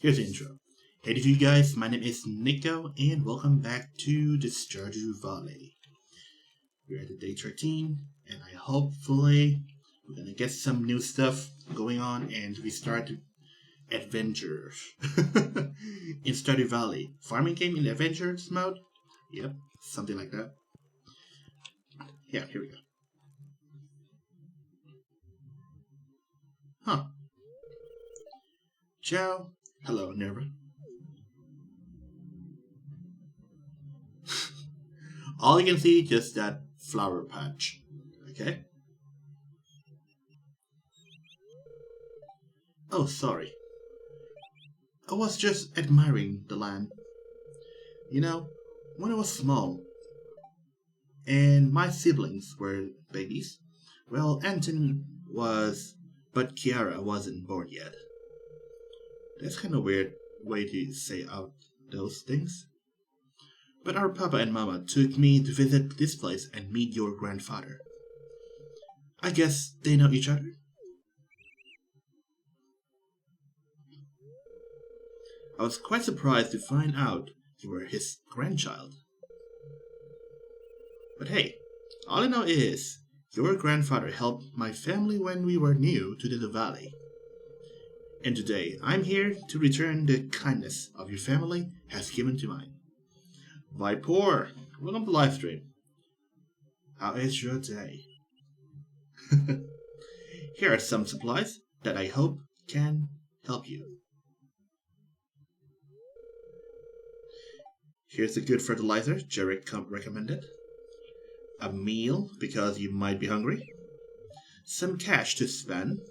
Here's the intro. Hey to you guys, my name is Nico, and welcome back to the Stardew Valley. We're at day 13, and hopefully we're gonna get some new stuff going on, and we start adventures in Stardew Valley. Farming game in the adventures mode? Yep, something like that. Yeah, here we go. Huh. Ciao. Hello, Nirva. All you can see is just that flower patch. Okay? Oh, sorry. I was just admiring the land. You know, when I was small, and my siblings were babies, well, Anton was, but Kiara wasn't born yet. That's kind of weird way to say out those things. But our papa and mama took me to visit this place and meet your grandfather. I guess they know each other? I was quite surprised to find out you were his grandchild. But hey, all I know is your grandfather helped my family when we were new to the valley. And today I'm here to return the kindness of your family has given to mine. Vipor, welcome to live stream. How is your day? Here are some supplies that I hope can help you. Here's a good fertilizer Jarek recommended. A meal because you might be hungry. Some cash to spend.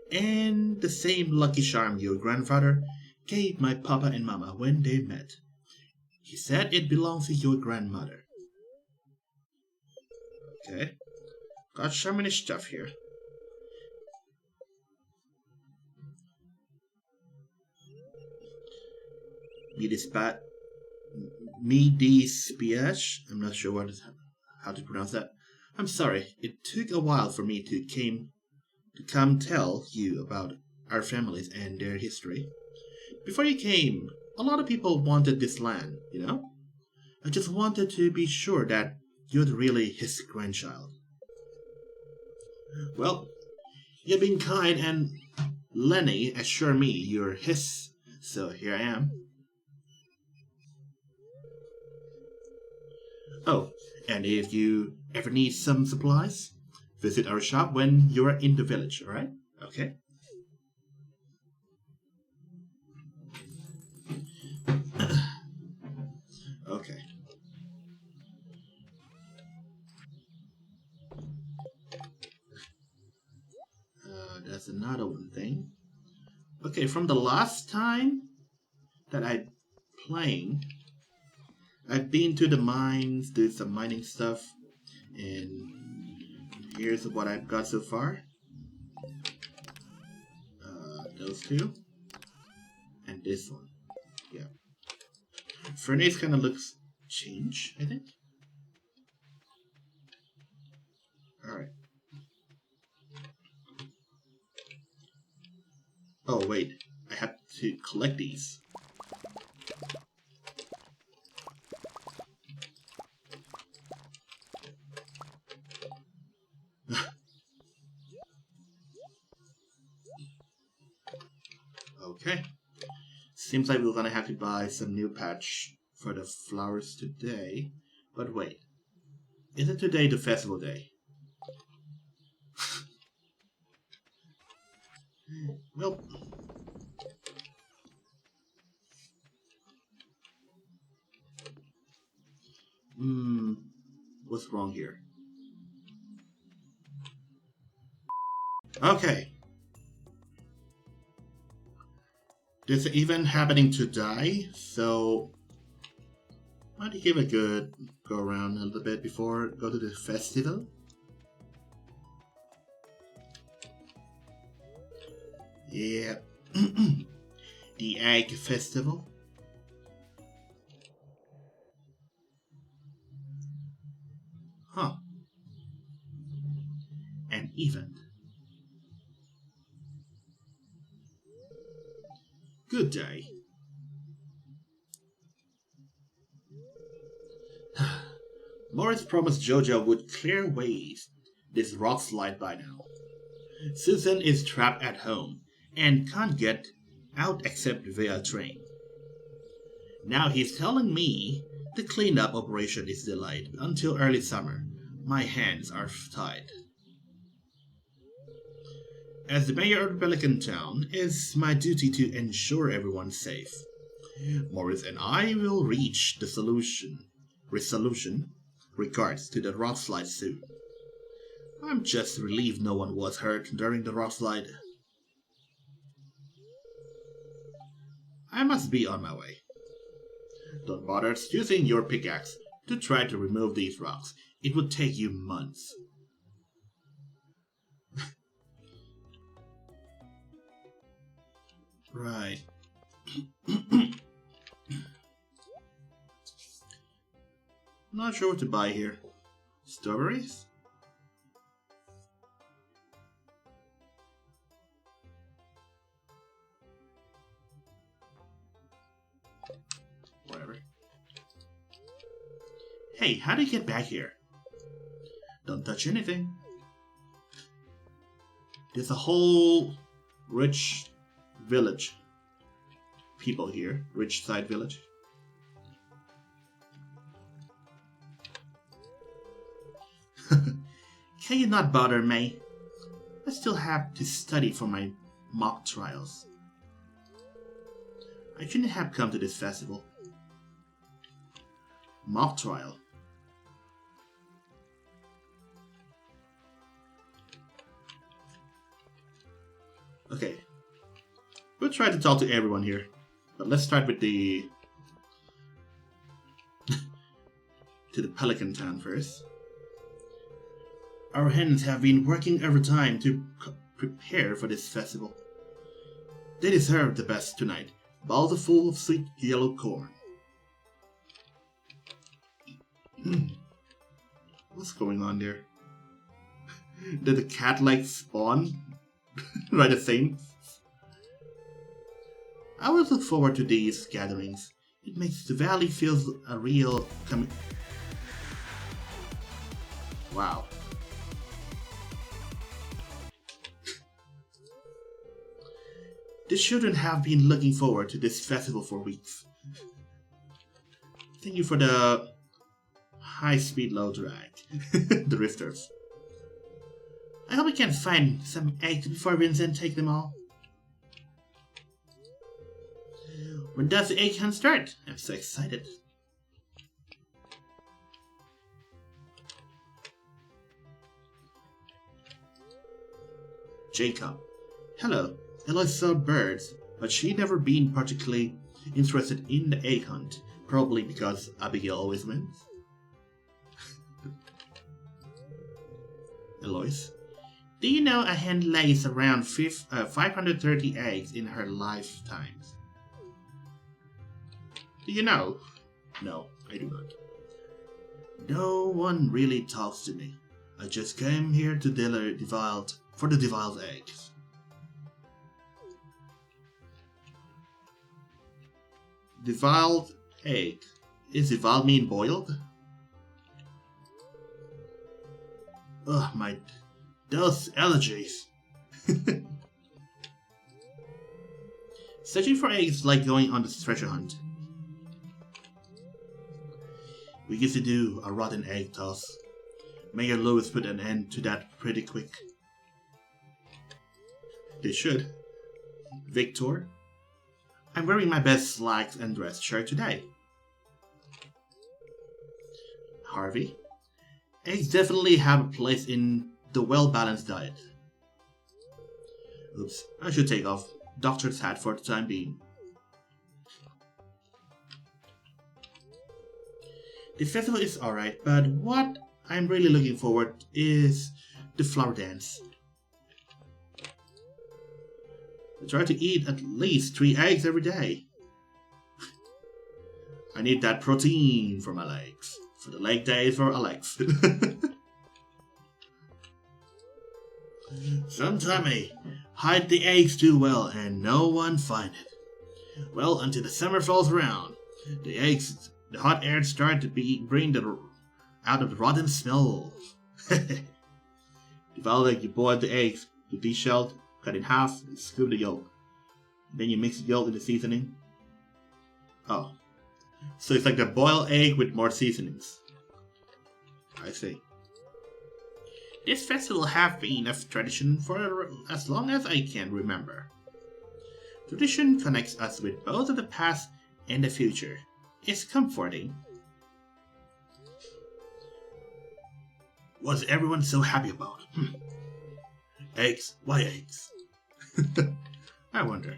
And the same lucky charm your grandfather gave my papa and mama when they met. He said it belongs to your grandmother. Okay. Got so many stuff here. Spiage. I'm not sure how to pronounce that. I'm sorry. It took a while for me to come tell you about our families and their history. Before you came, a lot of people wanted this land, you know? I just wanted to be sure that you're really his grandchild. Well, you've been kind and Lenny assured me you're his, so here I am. Oh, and if you ever need some supplies, visit our shop when you're in the village, alright? Okay. Okay. That's another one thing. Okay, from the last time that I playing, I've been to the mines, did some mining stuff, and here's what I've got so far. Those two. And this one. Yeah. Furnace kind of looks changed, I think. Alright. Oh, wait. I have to collect these. Okay. Seems like we're gonna have to buy some new patch for the flowers today. But wait. Isn't today the festival day? Well... what's wrong here? Okay. There's an event happening today, so why don't you give a good go around a little bit before go to the festival? Yeah. The Egg Festival. Huh. An event. Good day. Morris promised Jojo would clear ways this rock slide by now. Susan is trapped at home and can't get out except via train. Now he's telling me the cleanup operation is delayed until early summer. My hands are tied. As the mayor of Pelican Town, it's my duty to ensure everyone's safe. Morris and I will reach the resolution regards to the rock slide soon. I'm just relieved no one was hurt during the rock slide. I must be on my way. Don't bother using your pickaxe to try to remove these rocks. It would take you months. Right. Not sure what to buy here. Strawberries? Whatever. Hey, how do you get back here? Don't touch anything. There's a whole rich village. People here. Rich side village. Can you not bother me? I still have to study for my mock trials. I shouldn't have come to this festival. Mock trial. Okay. We'll try to talk to everyone here. But let's start with the to the Pelican Town first. Our hens have been working overtime to prepare for this festival. They deserve the best tonight. Bowls full of sweet yellow corn. What's going on there? Did the cat like spawn? Right, the same. I always look forward to these gatherings. It makes the valley feel a real Wow. The children have been looking forward to this festival for weeks. Thank you for the high-speed low drag. The rifters. I hope we can find some eggs before Vincent take them all. When does the egg hunt start? I'm so excited. Jacob. Hello. Eloy saw birds, but she never been particularly interested in the egg hunt. Probably because Abigail always wins. Eloise. Do you know a hen lays around 530 eggs in her lifetimes? Do you know? No, I do not. No one really talks to me. I just came here to for the deviled eggs. Deviled egg. Is deviled mean boiled? Ugh, those allergies. Searching for eggs is like going on the treasure hunt. We used to do a rotten egg toss. Mayor Lewis put an end to that pretty quick. They should. Victor? I'm wearing my best slacks and dress shirt today. Harvey? Eggs definitely have a place in the well-balanced diet. Oops, I should take off doctor's hat for the time being. The festival is alright, but what I'm really looking forward is the flower dance. I try to eat at least 3 eggs every day. I need that protein for my legs. For the leg days for Alex. Sometimes I hide the eggs too well and no one find it. Well, until the summer falls around, the hot air start to bring out of the rotten smell. Devour you boil the eggs, you deshelled, cut in half, and scoop the yolk. Then you mix the yolk with the seasoning. Oh. So it's like a boiled egg with more seasonings. I see. This festival have been a tradition for as long as I can remember. Tradition connects us with both the past and the future. It's comforting. What's everyone so happy about? Eggs? Why eggs? I wonder.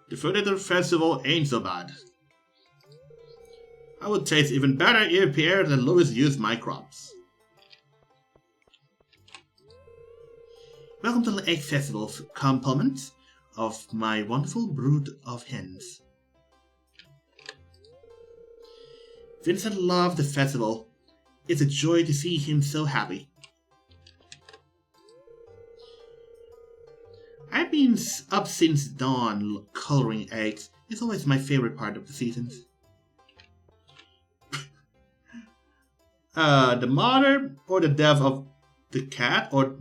The food at the festival ain't so bad. I would taste even better if Pierre and Louis used my crops. Welcome to the Egg Festival's compliments of my wonderful brood of hens. Vincent loved the festival. It's a joy to see him so happy. I've been up since dawn coloring eggs. It's always my favorite part of the seasons. The modder or the death of the cat or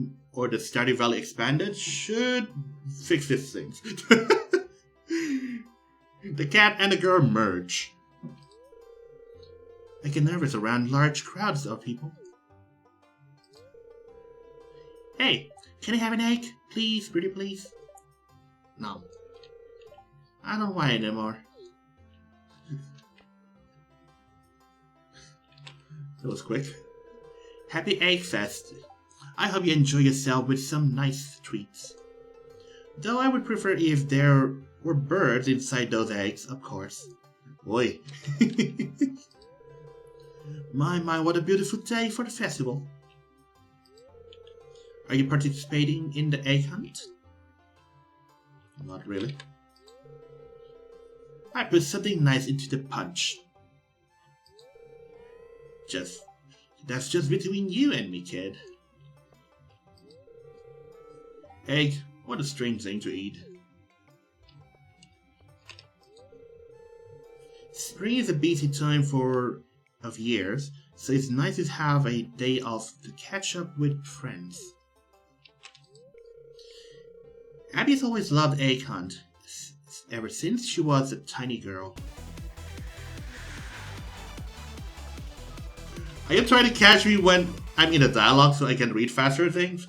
the Stardew Valley expanded should fix these things. The cat and the girl merge. I get nervous around large crowds of people. Hey, can I have an egg? Please, pretty please. No. I don't want it anymore. That was quick. Happy Egg Fest. I hope you enjoy yourself with some nice treats. Though I would prefer if there were birds inside those eggs, of course. Oi. My, what a beautiful day for the festival. Are you participating in the egg hunt? Not really. I put something nice into the punch. That's just between you and me, kid. Egg, what a strange thing to eat. Spring is a busy time of years, so it's nice to have a day off to catch up with friends. Abby's always loved egg hunt, ever since she was a tiny girl. Are you trying to catch me when I'm in a dialogue so I can read faster things?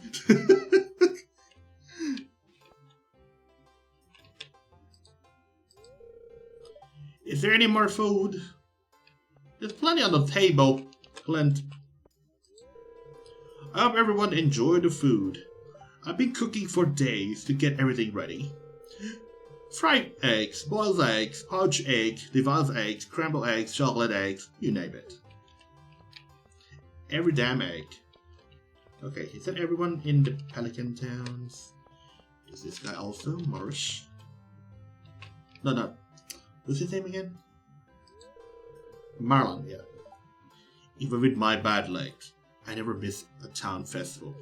Is there any more food? There's plenty on the table, Clint. I hope everyone enjoyed the food. I've been cooking for days to get everything ready. Fried eggs, boiled eggs, poached eggs, deviled eggs, scrambled eggs, chocolate eggs, you name it. Every damn egg. Okay, is that everyone in the Pelican Towns? Is this guy also Morris? No. What's his name again? Marlon, yeah. Even with my bad legs, I never miss a town festival.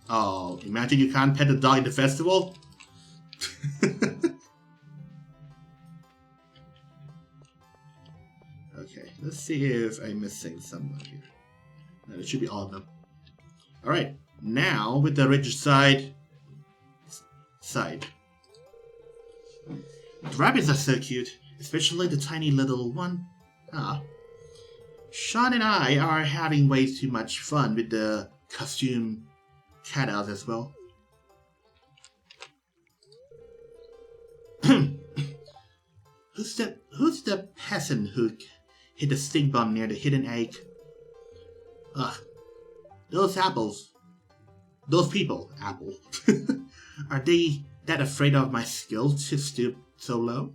Oh, imagine you can't pet a dog at the festival? Okay, let's see if I'm missing someone here. No, it should be all of them. Alright, now with the rich side. The rabbits are so cute, especially the tiny little one. Ah. Sean and I are having way too much fun with the costume cutouts as well. Who's the peasant who hit the stink bomb near the hidden egg? Ugh. Those apples. Those people, Apple. Are they that afraid of my skills to stoop so low?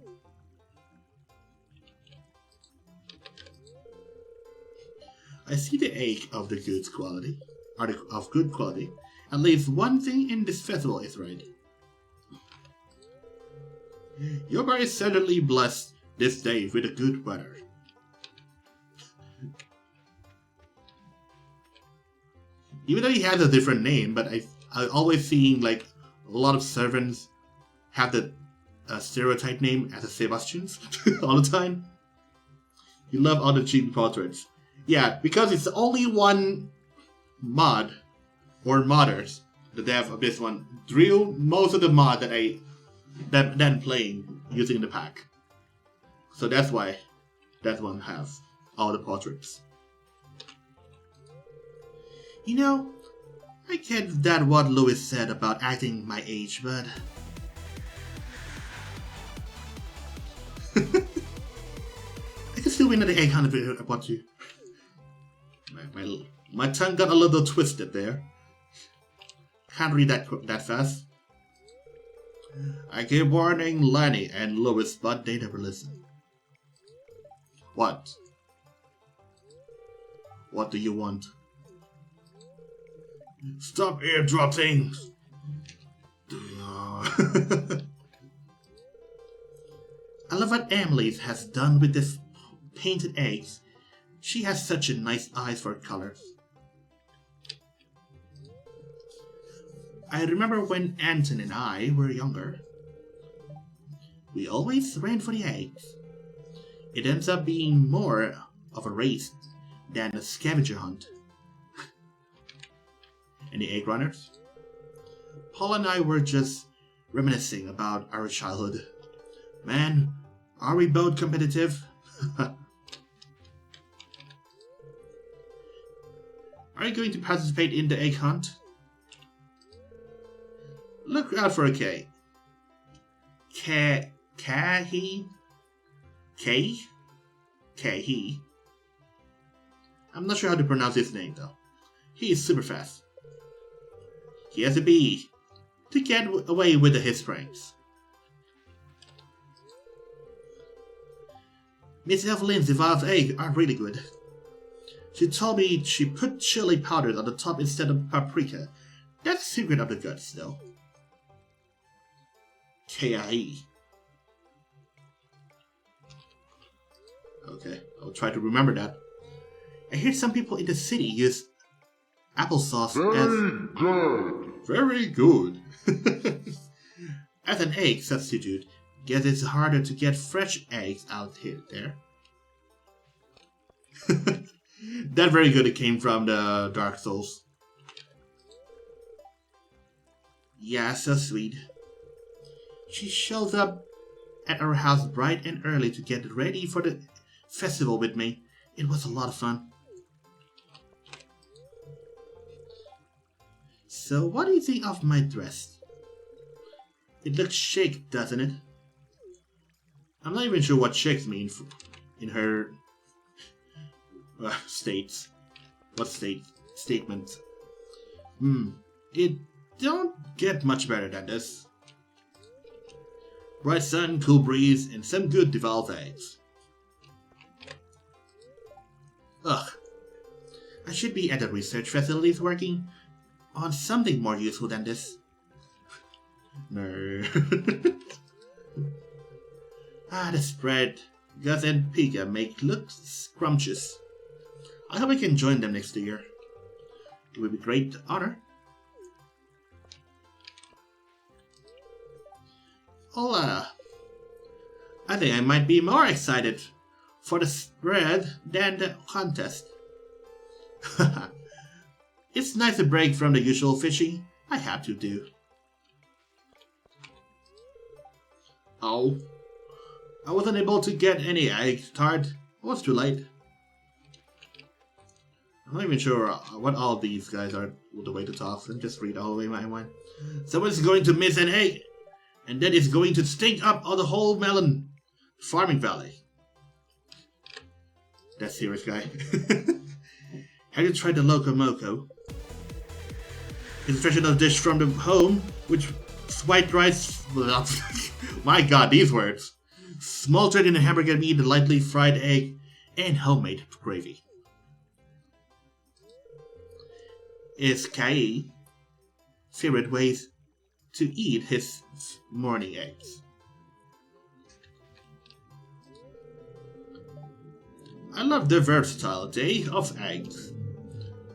I see the egg of the good quality. Of good quality. At least one thing in this festival is right. Your bar is certainly blessed this day with a good weather. Even though he has a different name, but I always seeing like a lot of servants have the stereotype name as a Sebastian's all the time. You love all the chibi portraits. Yeah, because it's only one mod or modders, the dev of this one, drew most of the mod that I'm playing using the pack. So that's why that one has all the portraits. You know, I get that what Louis said about acting my age, but I can still win at the 800 if I want to. My tongue got a little twisted there. Can't read that fast. I keep warning Lenny and Louis, but they never listen. What? What do you want? Stop airdropping! I love what Emily has done with this painted eggs. She has such a nice eye for colors. I remember when Anton and I were younger. We always ran for the eggs. It ends up being more of a race than a scavenger hunt. Any egg runners? Paul and I were just reminiscing about our childhood. Man, are we both competitive? Are you going to participate in the egg hunt? Look out for a K. Kahi? Kahi? I'm not sure how to pronounce his name though. He is super fast. He has a B to get away with his pranks. Miss Evelyn's deviled eggs are really good. She told me she put chili powder on the top instead of paprika. That's the secret of the guts, though. K-I-E. Okay, I'll try to remember that. I hear some people in the city use applesauce Very good. As an egg substitute, guess it's harder to get fresh eggs out there. That very good it came from the Dark Souls. Yeah, so sweet. She shows up at our house bright and early to get ready for the festival with me. It was a lot of fun. So what do you think of my dress? It looks chic, doesn't it? I'm not even sure what chic means in her states. What statements? It don't get much better than this. Bright sun, cool breeze, and some good deviled eggs. Ugh. I should be at the research facilities working on something more useful than this. No. The spread Gus and Pika make look scrumptious. I hope I can join them next year. It would be great honor. Hola. I think I might be more excited for the spread than the contest. It's nice to break from the usual fishing. I have to do. Oh. I wasn't able to get any egg tart. It was too late. I'm not even sure what all these guys are the way to talk. Let me just read all the way my one. Someone's going to miss an egg, and that is going to stink up all the whole melon farming valley. That's serious, guy. Have you tried the Loco Moco? It's a traditional dish from the home, which white rice. My god, these words. Smouldered in a hamburger meat, a lightly fried egg, and homemade gravy. Is Kai favorite ways to eat his morning eggs? I love the versatility of eggs.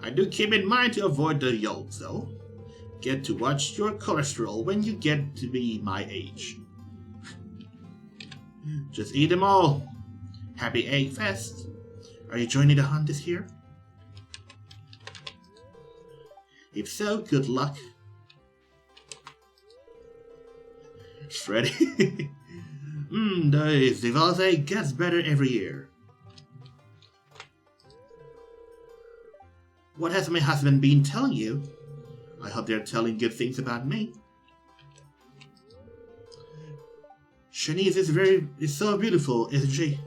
I do keep in mind to avoid the yolks though. Get to watch your cholesterol when you get to be my age. Just eat them all. Happy Egg Fest. Are you joining the hunt this year? If so, good luck. Ready? The Saidbysed gets better every year. What has my husband been telling you? I hope they're telling good things about me. Shanice is so beautiful, isn't she?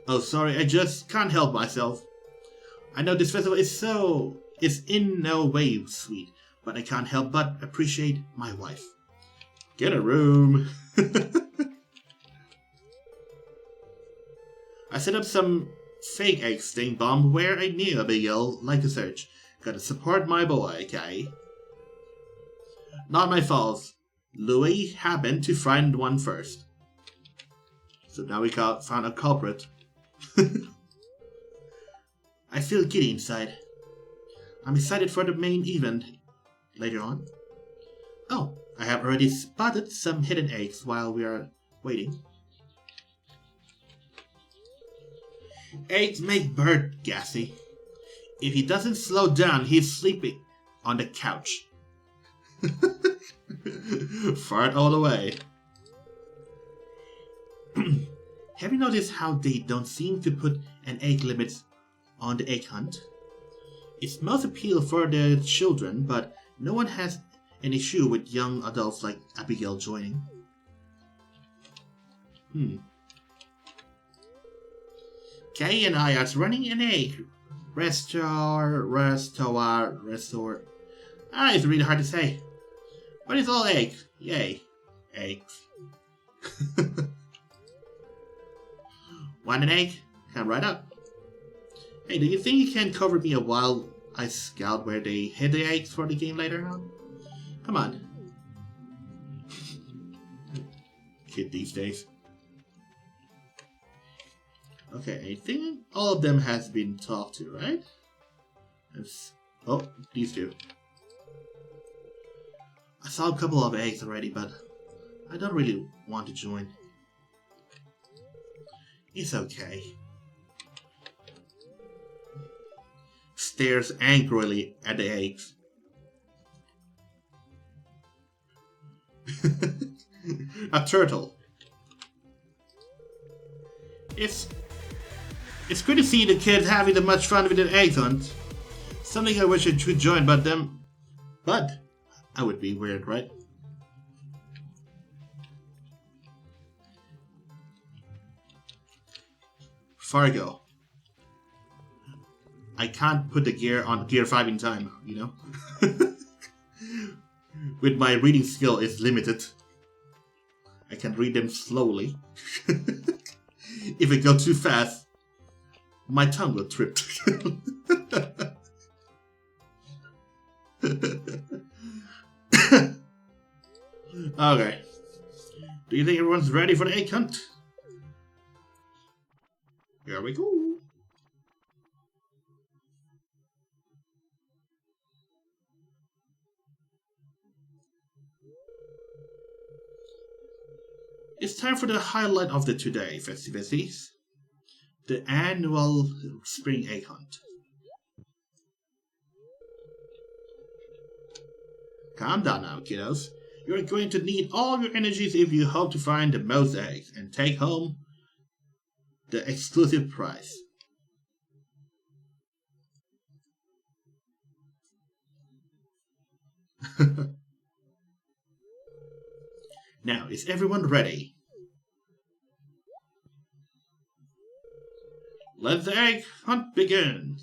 Oh, sorry, I just can't help myself. I know this festival is in no way sweet, but I can't help but appreciate my wife. Get a room. I set up some fake egg sting bomb where I knew Abigail liked to search. Gotta support my boy, okay? Not my fault. Louis happened to find one first. So now we found a culprit. I feel giddy inside. I'm excited for the main event later on. Oh, I have already spotted some hidden eggs while we are waiting. Eggs make Bert gassy. If he doesn't slow down, he's sleeping on the couch. Fart all the way. Have you noticed how they don't seem to put an egg limit on the egg hunt? It's most appeal for the children, but no one has an issue with young adults like Abigail joining. Kay and I are running an egg restaurant. It's really hard to say. But it's all egg. Yay. Eggs. Want an egg? Come right up. Hey, do you think you can cover me a while I scout where they hid the eggs for the game later on? Come on. Kid these days. Okay, I think all of them has been talked to, right? Oh, these two. I saw a couple of eggs already, but I don't really want to join. It's okay. Stares angrily at the eggs. A turtle. It's good to see the kids having that much fun with the egg hunt. Something I wish I could join, but I would be weird, right? Fargo. I can't put the gear on gear 5 in time, you know? With my reading skill is limited. I can read them slowly. If I go too fast, my tongue will trip. Okay. Do you think everyone's ready for the egg hunt? Here we go. It's time for the highlight of the today festivities. The annual spring egg hunt. Calm down now, kiddos. You're going to need all your energies if you hope to find the most eggs and take home the exclusive prize. Now, is everyone ready? Let the egg hunt begin!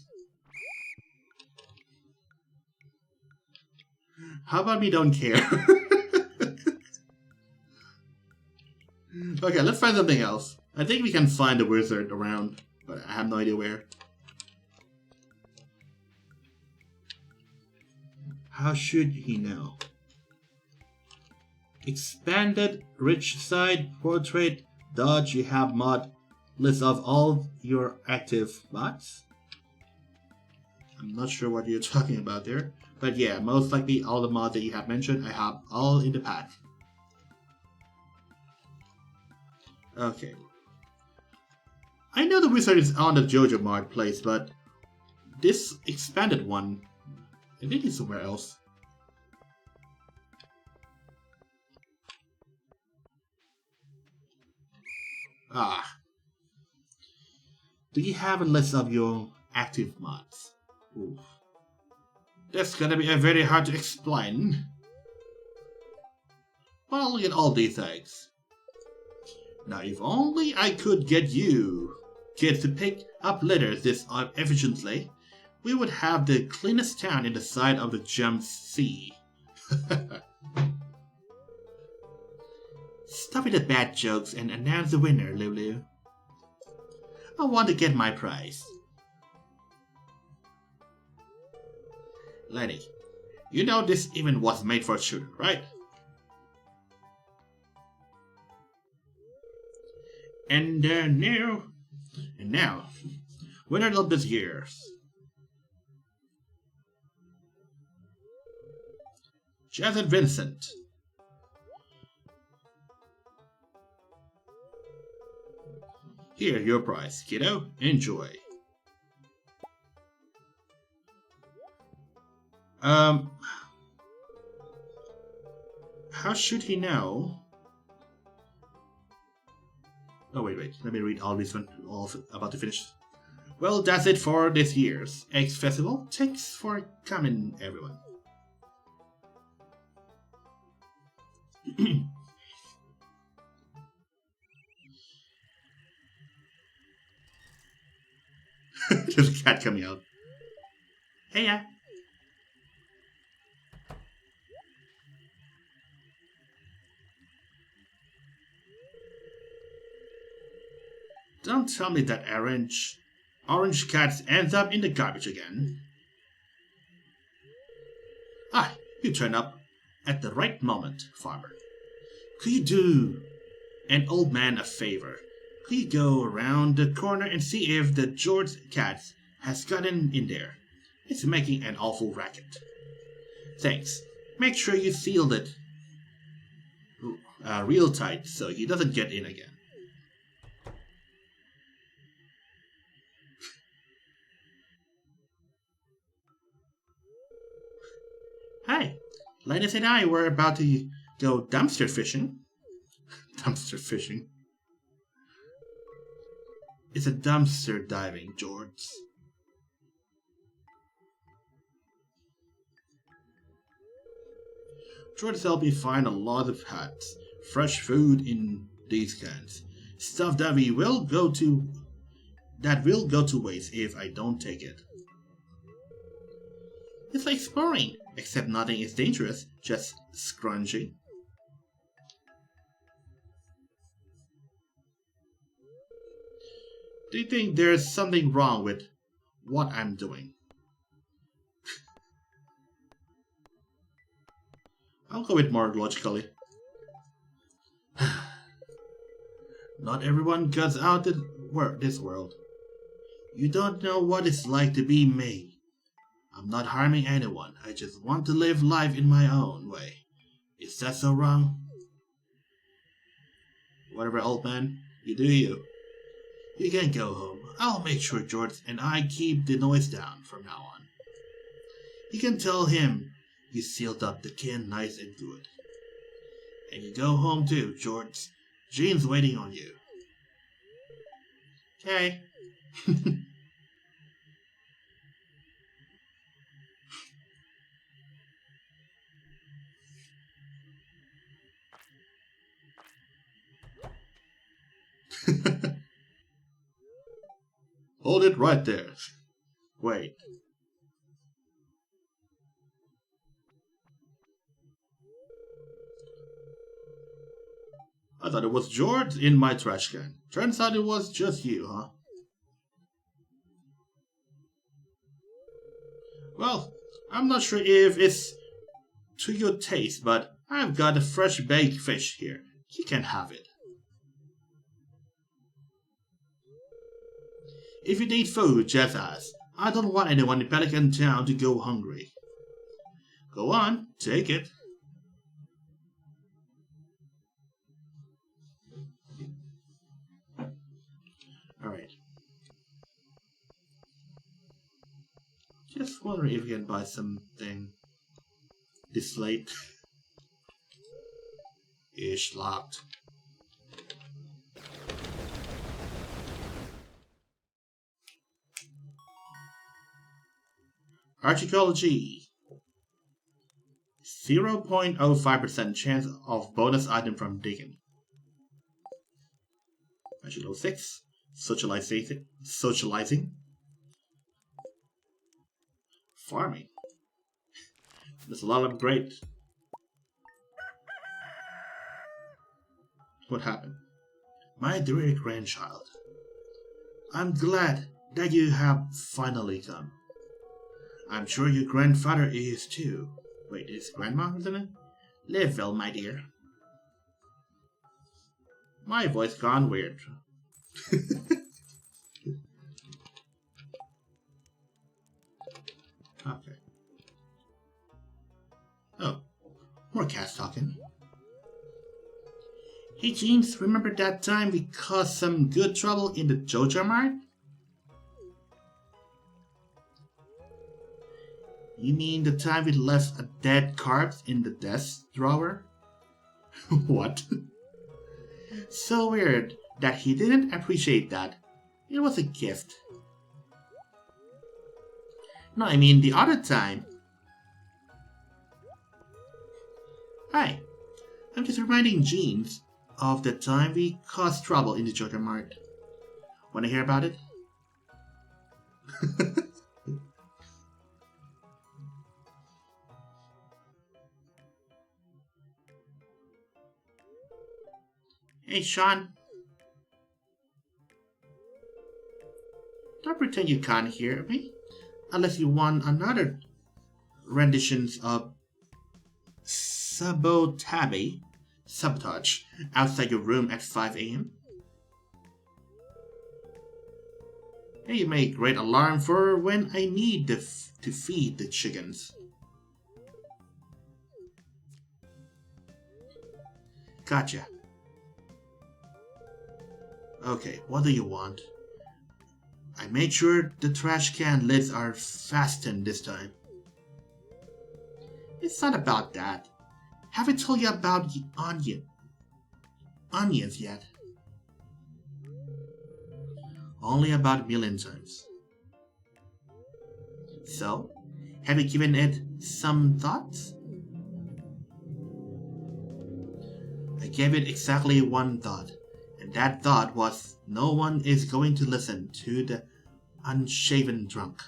How about we don't care? Okay, let's find something else. I think we can find a wizard around, but I have no idea where. How should he know? Expanded rich side portrait dodge. You have mod list of all your active mods. I'm not sure what you're talking about there. But yeah, most likely all the mods that you have mentioned, I have all in the pack. Okay. I know the wizard is on the JoJo marketplace, but this expanded one, I think it's somewhere else. Ah. Do you have a list of your active mods? Oof. That's gonna be very hard to explain. Well, look at all these eggs. Now, if only I could get you kids to pick up litters this efficiently, we would have the cleanest town in the side of the Gem Sea. Stop with the bad jokes and announce the winner, Lulu. I want to get my prize. Lenny, you know this event was made for children, right? And now, winner of this year's Jazz and Vincent. Here, your prize, kiddo. Enjoy. How should he know? Oh, wait. Let me read all these one. All about to finish. Well, that's it for this year's Eggs Festival. Thanks for coming, everyone. There's a cat coming out. Hey, yeah. Don't tell me that orange cat ends up in the garbage again. Ah, you turn up at the right moment, farmer. Could you do an old man a favor? Could you go around the corner and see if the George cat has gotten in there? It's making an awful racket. Thanks. Make sure you sealed it real tight so he doesn't get in again. Hi, Linus and I were about to go dumpster fishing. Dumpster fishing? It's a dumpster diving, George. George helped me find a lot of hats, fresh food in these cans, stuff that will go to waste if I don't take it. It's like exploring, except nothing is dangerous, just scrunchy. Do you think there's something wrong with what I'm doing? I'll go with more logically. Not everyone gets out this world. You don't know what it's like to be me. I'm not harming anyone. I just want to live life in my own way. Is that so wrong? Whatever, old man. You do you. You can go home. I'll make sure George and I keep the noise down from now on. You can tell him you sealed up the can nice and good. And you go home too, George. Jean's waiting on you. Okay. Hold it right there. Wait. I thought it was George in my trash can. Turns out it was just you, huh? Well, I'm not sure if it's to your taste, but I've got a fresh baked fish here. You can have it. If you need food, just ask. I don't want anyone in Pelican Town to go hungry. Go on, take it. Alright. Just wondering if we can buy something this late. Ish locked. Archaeology. 0.05% chance of bonus item from digging. Archaeology 6. Socializing. Farming. There's a lot of great. What happened? My dear grandchild, I'm glad that you have finally come. I'm sure your grandfather is too. Wait, is grandma, isn't it? Live well, my dear. My voice gone weird. Okay. Oh, more cats talking. Hey James, remember that time we caused some good trouble in the Joja Mart? You mean the time we left a dead corpse in the desk drawer? What? So weird that he didn't appreciate that. It was a gift. No, I mean the other time. Hi, I'm just reminding Jeans of the time we caused trouble in the Joker Mart. Wanna hear about it? Hey, Sean. Don't pretend you can't hear me, unless you want another renditions of sabotage outside your room at 5 a.m. Hey, you make great alarm for when I need to feed the chickens. Gotcha. Okay, what do you want? I made sure the trash can lids are fastened this time. It's not about that. Haven't told you about the onions yet. Only about a million times. So, have you given it some thoughts? I gave it exactly one thought. And that thought was, no one is going to listen to the unshaven drunk.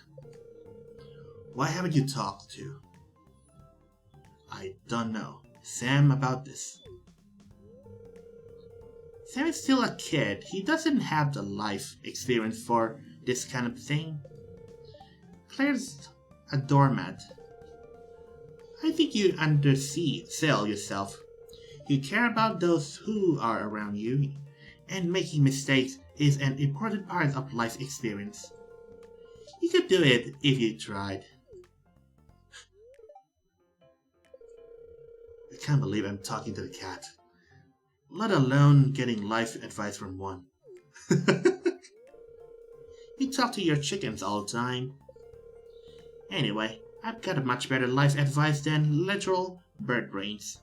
Why haven't you talked to? I don't know. Sam about this. Sam is still a kid. He doesn't have the life experience for this kind of thing. Claire's a doormat. I think you undersell yourself. You care about those who are around you. And making mistakes is an important part of life experience. You could do it if you tried. I can't believe I'm talking to the cat. Let alone getting life advice from one. You talk to your chickens all the time. Anyway, I've got a much better life advice than literal bird brains.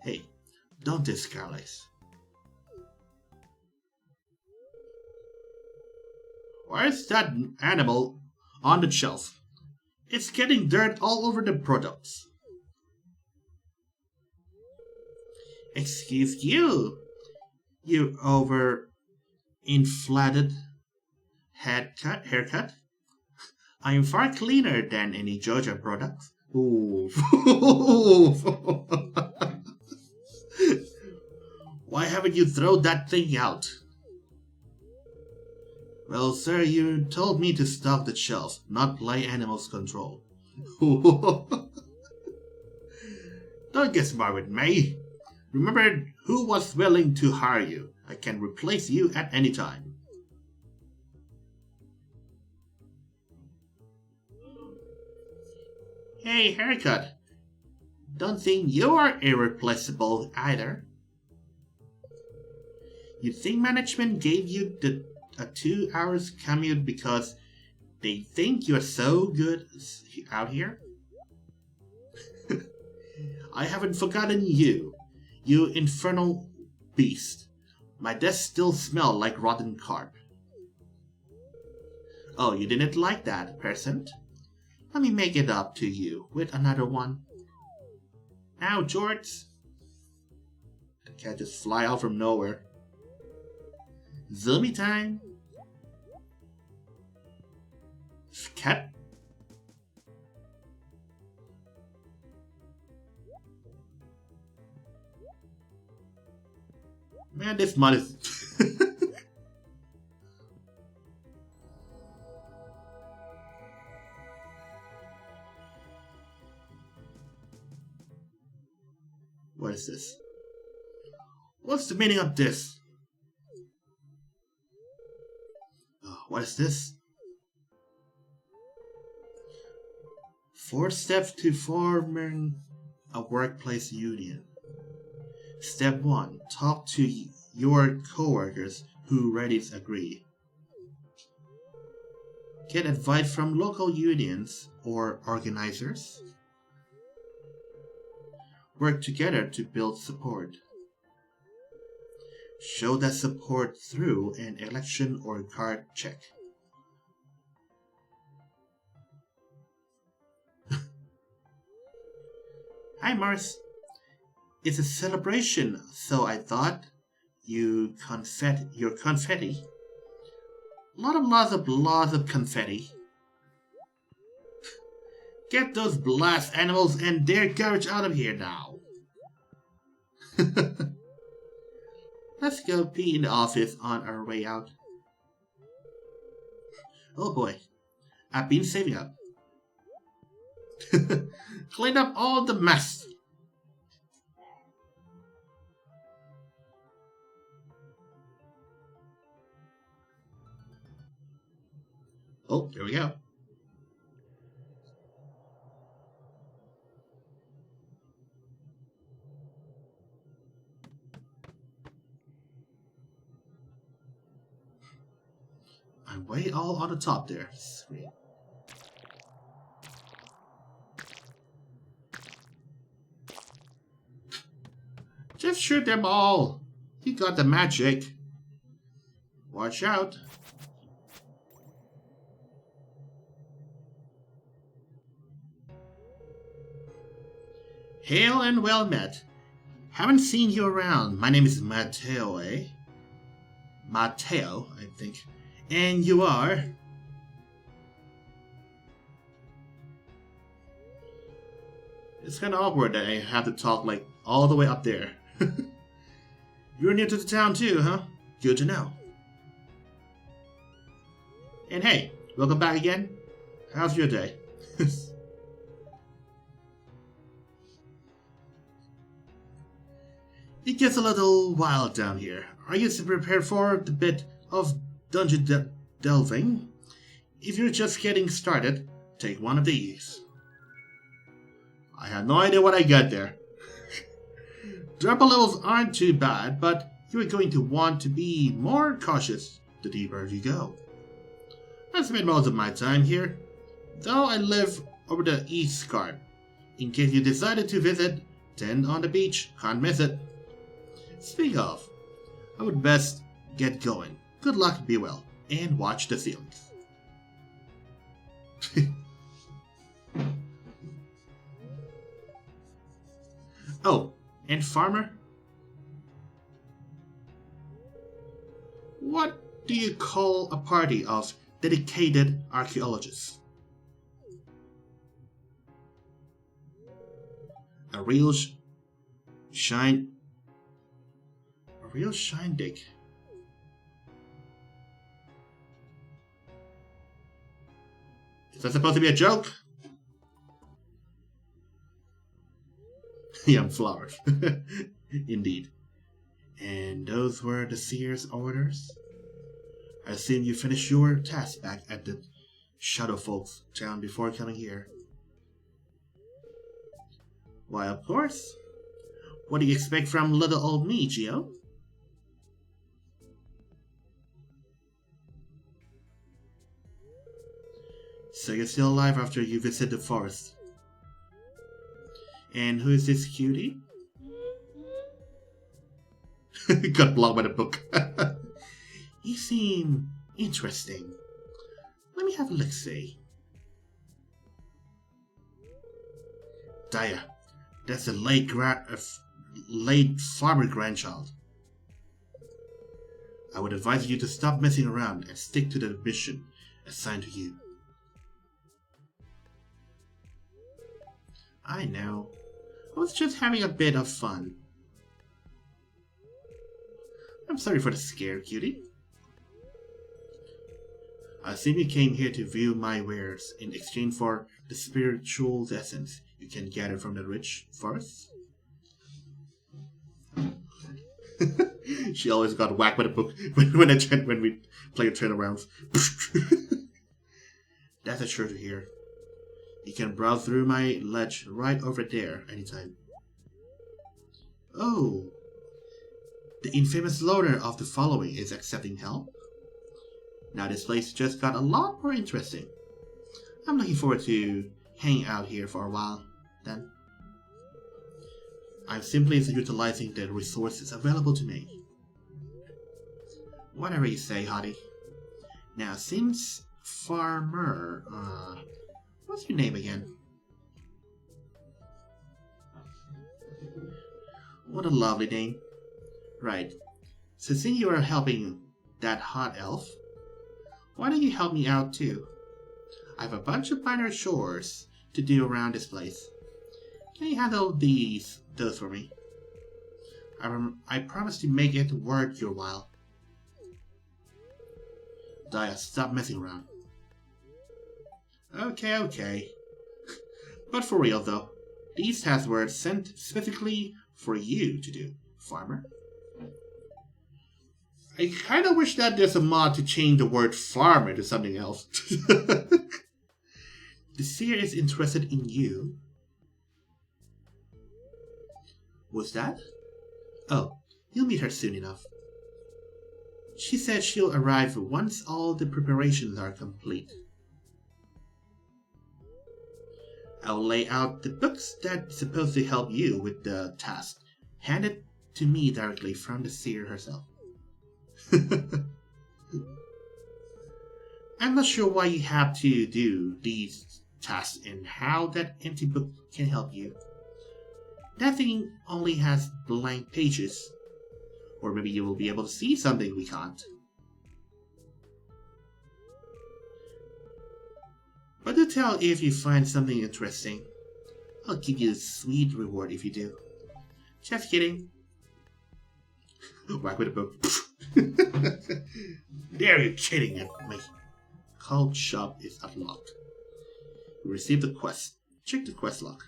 Hey. Don't discarlize. Where's that animal on the shelf? It's getting dirt all over the products. Excuse you, you over-inflated haircut. I am far cleaner than any Joja products. Ooh. Why haven't you thrown that thing out? Well, sir, you told me to stock the shelf, not play animals control. Don't get smart with me. Remember who was willing to hire you. I can replace you at any time. Hey, haircut. Don't think you are irreplaceable either. You think management gave you a 2 hours commute because they think you're so good out here? I haven't forgotten you, you infernal beast. My desk still smells like rotten carp. Oh, you didn't like that, present? Let me make it up to you with another one. Now, George. The cat just fly out from nowhere. Zombie time. Cat. Man, this mod is... What is this? What's the meaning of this? What is this? 4 steps to forming a workplace union. Step 1. Talk to your coworkers who ready agree. Get advice from local unions or organizers. Work together to build support. Show that support through an election or card check. Hi, Mars. It's a celebration, so I thought your confetti. Lots of confetti. Get those blast animals and their garbage out of here now. Let's go pee in the office on our way out. Oh boy, I've been saving up. Clean up all the mess. Oh, here we go. I'm way all on the top there. Sweet. Just shoot them all. You got the magic. Watch out. Hail and well met. Haven't seen you around. My name is Matteo, eh? Matteo, I think. And you are? It's kind of awkward that I have to talk like all the way up there. You're new to the town too, huh? Good to know. And hey, welcome back again. How's your day? It gets a little wild down here. Are you prepared for the bit of dungeon delving? If you're just getting started, take one of these. I have no idea what I got there. Drop levels aren't too bad, but you're going to want to be more cautious the deeper you go. I spend most of my time here, though I live over the East Scarp. In case you decided to visit, tent on the beach, can't miss it. Speak of, I would best get going. Good luck, be well, and watch the ceilings. Oh, and farmer? What do you call a party of dedicated archaeologists? A real shine dig. Is that supposed to be a joke? Young flowers. Indeed. And those were the seer's orders? I assume you finished your task back at the Shadow Folks town before coming here. Why, of course. What do you expect from little old me, Geo? So you're still alive after you visit the forest. And who is this cutie? Got blocked by the book. You seem interesting. Let me have a look-see. Daya, that's a late farmer grandchild. I would advise you to stop messing around and stick to the mission assigned to you. I know. I was just having a bit of fun. I'm sorry for the scare, cutie. I assume you came here to view my wares in exchange for the spiritual essence you can gather from the rich forest. She always got whacked by the book when we play a turnarounds. That's a sure to hear. You can browse through my ledge right over there anytime. Oh, the infamous loner of the following is accepting help? Now this place just got a lot more interesting. I'm looking forward to hanging out here for a while, then. I'm simply utilizing the resources available to me. Whatever you say, Hottie. Now, since Farmer, what's your name again? What a lovely name. Right. So since you are helping that hot elf, why don't you help me out too? I have a bunch of minor chores to do around this place. Can you handle those for me? I promise to make it worth your while. Daya, stop messing around. Okay. But for real though, these tasks were sent specifically for you to do, farmer. I kinda wish that there's a mod to change the word farmer to something else. The seer is interested in you. What's that? Oh, you'll meet her soon enough. She said she'll arrive once all the preparations are complete. I'll lay out the books that's supposed to help you with the task. Hand it to me directly from the seer herself. I'm not sure why you have to do these tasks and how that empty book can help you. That thing only has blank pages. Or maybe you will be able to see something we can't. But do tell if you find something interesting. I'll give you a sweet reward if you do. Just kidding. Whack with a book. There, you're kidding at me. Cult shop is unlocked. You received the quest. Check the quest log.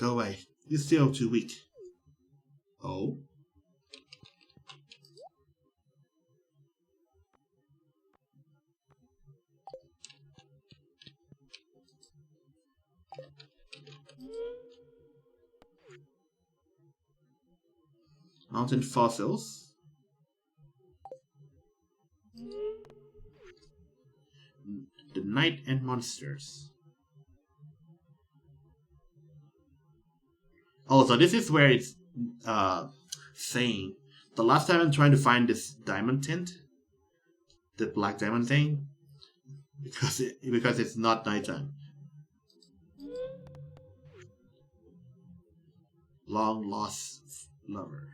Go away. You're still too weak. Oh? Mountain fossils. The Night and Monsters. Oh, so this is where it's saying the last time I'm trying to find this diamond tint, the black diamond thing, because it's not nighttime. Long lost lover.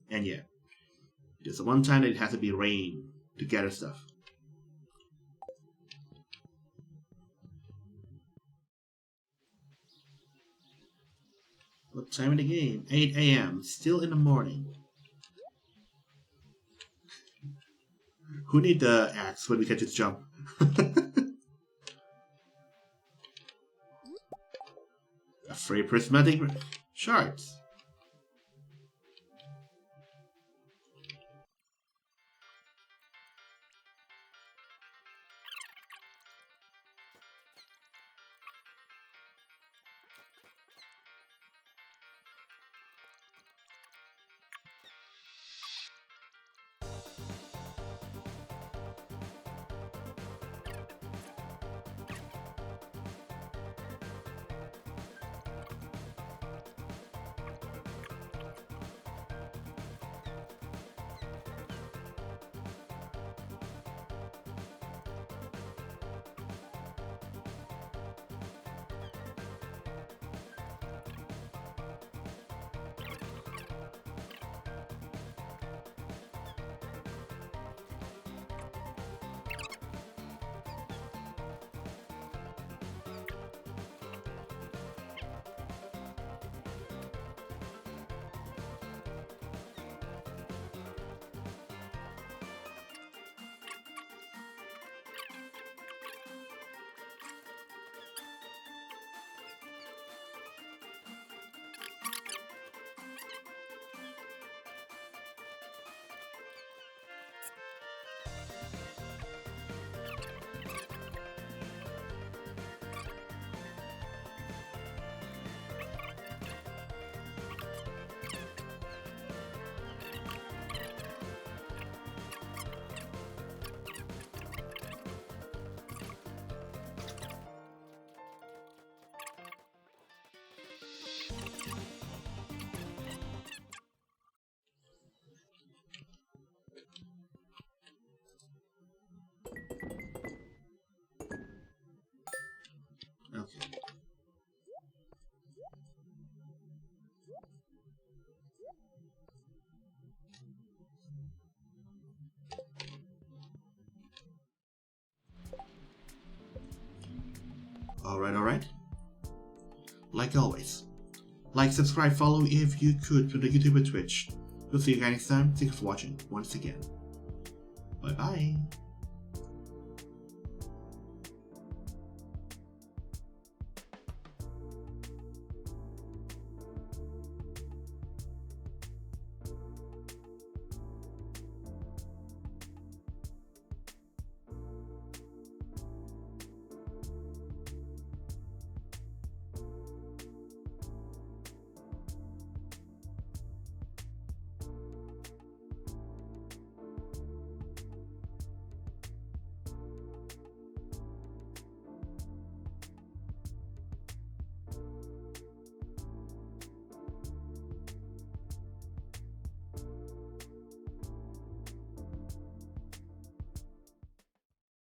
And yeah, there's one time that it has to be rain to gather stuff. What time in the game? 8 a.m. Still in the morning. Who need the axe when we can just jump? A free prismatic shards. Alright. Like always, like, subscribe, follow if you could to the YouTube and Twitch. We'll see you guys next time. Thanks for watching once again. Bye bye.